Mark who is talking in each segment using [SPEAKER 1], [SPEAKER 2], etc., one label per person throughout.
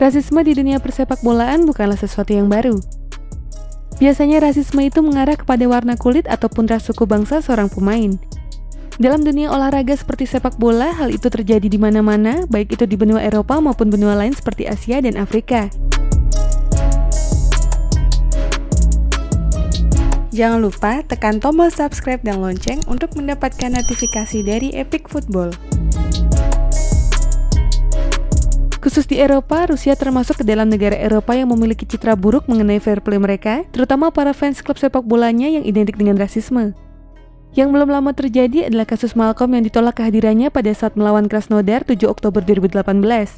[SPEAKER 1] Rasisme di dunia persepak bolaan bukanlah sesuatu yang baru. Biasanya rasisme itu mengarah kepada warna kulit ataupun ras suku bangsa seorang pemain. Dalam dunia olahraga seperti sepak bola, hal itu terjadi di mana-mana, baik itu di benua Eropa maupun benua lain seperti Asia dan Afrika. Jangan lupa tekan tombol subscribe dan lonceng untuk mendapatkan notifikasi dari Epic Football. Khusus di Eropa, Rusia termasuk ke dalam negara Eropa yang memiliki citra buruk mengenai fair play mereka, terutama para fans klub sepak bolanya yang identik dengan rasisme. Yang belum lama terjadi adalah kasus Malcolm yang ditolak kehadirannya pada saat melawan Krasnodar 7 Oktober 2018.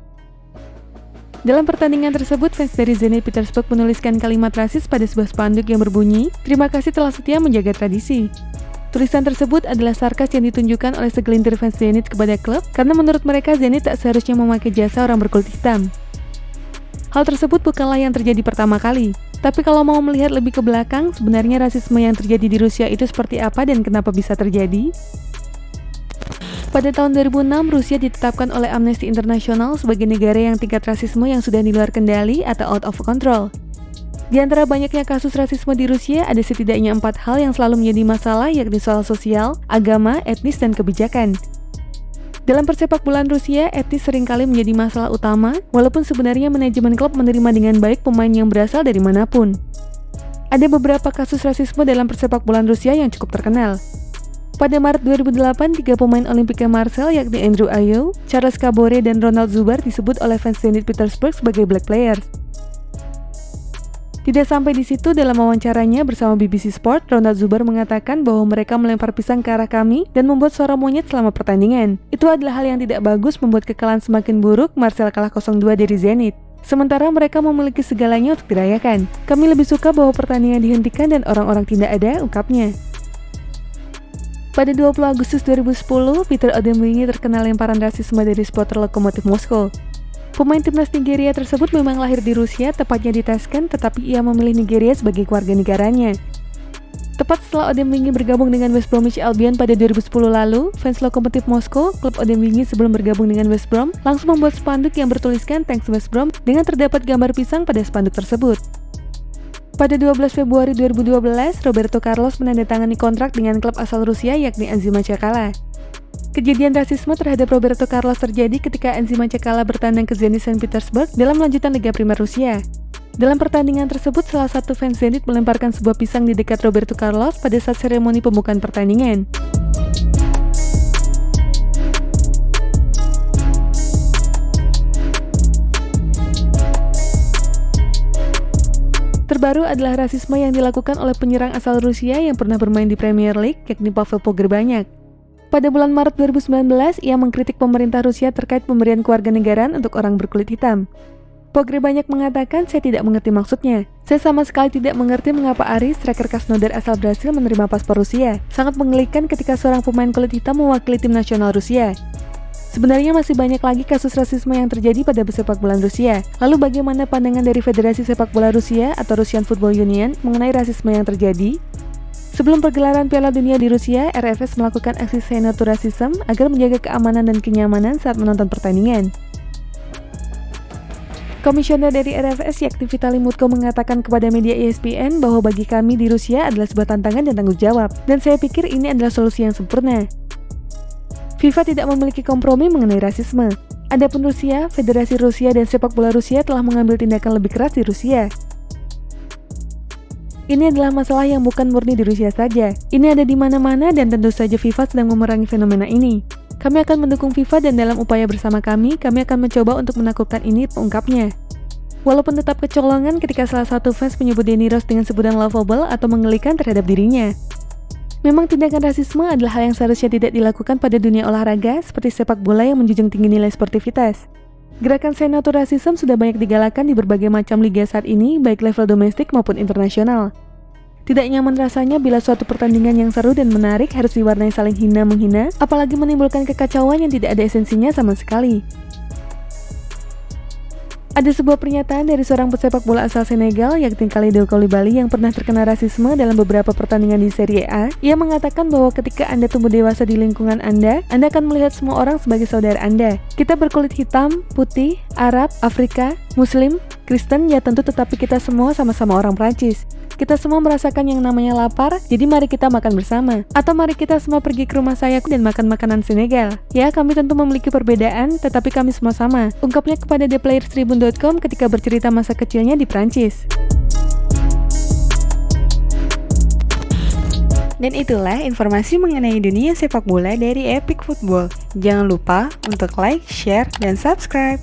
[SPEAKER 1] Dalam pertandingan tersebut, fans dari Zenit Petersburg menuliskan kalimat rasis pada sebuah spanduk yang berbunyi, "Terima kasih telah setia menjaga tradisi." Tulisan tersebut adalah sarkas yang ditunjukkan oleh segelintir fans Zenit kepada klub, karena menurut mereka Zenit tak seharusnya memakai jasa orang berkulit hitam. Hal tersebut bukanlah yang terjadi pertama kali. Tapi kalau mau melihat lebih ke belakang, sebenarnya rasisme yang terjadi di Rusia itu seperti apa dan kenapa bisa terjadi? Pada tahun 2006, Rusia ditetapkan oleh Amnesty International sebagai negara yang tingkat rasisme yang sudah di luar kendali atau out of control. Di antara banyaknya kasus rasisme di Rusia, ada setidaknya 4 hal yang selalu menjadi masalah, yakni soal sosial, agama, etnis, dan kebijakan. Dalam persepak bolaan Rusia, etnis seringkali menjadi masalah utama, walaupun sebenarnya manajemen klub menerima dengan baik pemain yang berasal dari manapun. Ada beberapa kasus rasisme dalam persepak bolaan Rusia yang cukup terkenal. Pada Maret 2008, 3 pemain Olimpika Marseille yakni Andrew Ayew, Charles Cabore, dan Ronald Zuber disebut oleh fans Zenit Petersburg sebagai black players. Tidak sampai di situ, dalam wawancaranya bersama BBC Sport, Ronald Zuber mengatakan bahwa mereka melempar pisang ke arah kami dan membuat suara monyet selama pertandingan. Itu adalah hal yang tidak bagus, membuat kekalahan semakin buruk. Marseille kalah 0-2 dari Zenit. Sementara mereka memiliki segalanya untuk dirayakan. Kami lebih suka bahwa pertandingan dihentikan dan orang-orang tidak ada, ungkapnya. Pada 20 Agustus 2010, Peter Odemwingie terkena lemparan rasisme dari supporter Lokomotiv Moskow. Pemain timnas Nigeria tersebut memang lahir di Rusia, tepatnya di Tashkent, tetapi ia memilih Nigeria sebagai keluarga negaranya. Tepat setelah Odemwingie bergabung dengan West Bromwich Albion pada 2010 lalu, fans Lokomotiv Moskow, klub Odemwingie sebelum bergabung dengan West Brom, langsung membuat spanduk yang bertuliskan "Thanks West Brom" dengan terdapat gambar pisang pada spanduk tersebut. Pada 12 Februari 2012, Roberto Carlos menandatangani kontrak dengan klub asal Rusia yakni Enzima Chakala. Kejadian rasisme terhadap Roberto Carlos terjadi ketika Enzima Chakala bertandang ke Zenit Saint Petersburg dalam lanjutan Liga Primer Rusia. Dalam pertandingan tersebut, salah satu fans Zenit melemparkan sebuah pisang di dekat Roberto Carlos pada saat seremoni pembukaan pertandingan. Terbaru adalah rasisme yang dilakukan oleh penyerang asal Rusia yang pernah bermain di Premier League, yakni Pavel Pogrebaniak. Pada bulan Maret 2019, ia mengkritik pemerintah Rusia terkait pemberian kewarganegaraan untuk orang berkulit hitam. Pogrebaniak mengatakan, "Saya tidak mengerti maksudnya. Saya sama sekali tidak mengerti mengapa Aris, striker Krasnodar asal Brasil, menerima paspor Rusia. Sangat mengerikan ketika seorang pemain kulit hitam mewakili tim nasional Rusia." Sebenarnya masih banyak lagi kasus rasisme yang terjadi pada sepak bola Rusia. Lalu bagaimana pandangan dari Federasi Sepak Bola Rusia atau Russian Football Union mengenai rasisme yang terjadi? Sebelum pergelaran Piala Dunia di Rusia, RFS melakukan aksi Say No to Racism agar menjaga keamanan dan kenyamanan saat menonton pertandingan. Komisioner dari RFS yakni Vitali Mutko mengatakan kepada media ESPN bahwa bagi kami di Rusia adalah sebuah tantangan dan tanggung jawab, dan saya pikir ini adalah solusi yang sempurna. FIFA tidak memiliki kompromi mengenai rasisme. Adapun Rusia, Federasi Rusia dan sepak bola Rusia telah mengambil tindakan lebih keras di Rusia. Ini adalah masalah yang bukan murni di Rusia saja. Ini ada di mana-mana dan tentu saja FIFA sedang memerangi fenomena ini. Kami akan mendukung FIFA dan dalam upaya bersama kami akan mencoba untuk menaklukkan ini, ungkapnya. Walaupun tetap kecolongan ketika salah satu fans menyebut Danny Rose dengan sebutan lovable atau mengelikan terhadap dirinya. Memang tindakan rasisme adalah hal yang seharusnya tidak dilakukan pada dunia olahraga seperti sepak bola yang menjunjung tinggi nilai sportivitas. Gerakan Say No to Racism sudah banyak digalakan di berbagai macam liga saat ini, baik level domestik maupun internasional. Tidak nyaman rasanya bila suatu pertandingan yang seru dan menarik harus diwarnai saling hina-menghina, apalagi menimbulkan kekacauan yang tidak ada esensinya sama sekali. Ada sebuah pernyataan dari seorang pesepak bola asal Senegal, yakni Kalidou Koulibaly, yang pernah terkena rasisme dalam beberapa pertandingan di Serie A. Ia mengatakan bahwa ketika Anda tumbuh dewasa di lingkungan Anda akan melihat semua orang sebagai saudara Anda. Kita berkulit hitam, putih, Arab, Afrika, Muslim, Kristen, ya tentu, tetapi kita semua sama-sama orang Prancis. Kita semua merasakan yang namanya lapar, jadi mari kita makan bersama. Atau mari kita semua pergi ke rumah saya dan makan makanan Senegal. Ya, kami tentu memiliki perbedaan, tetapi kami semua sama. Ungkapnya kepada theplayerstribune.com ketika bercerita masa kecilnya di Prancis. Dan itulah informasi mengenai dunia sepak bola dari Epic Football. Jangan lupa untuk like, share, dan subscribe.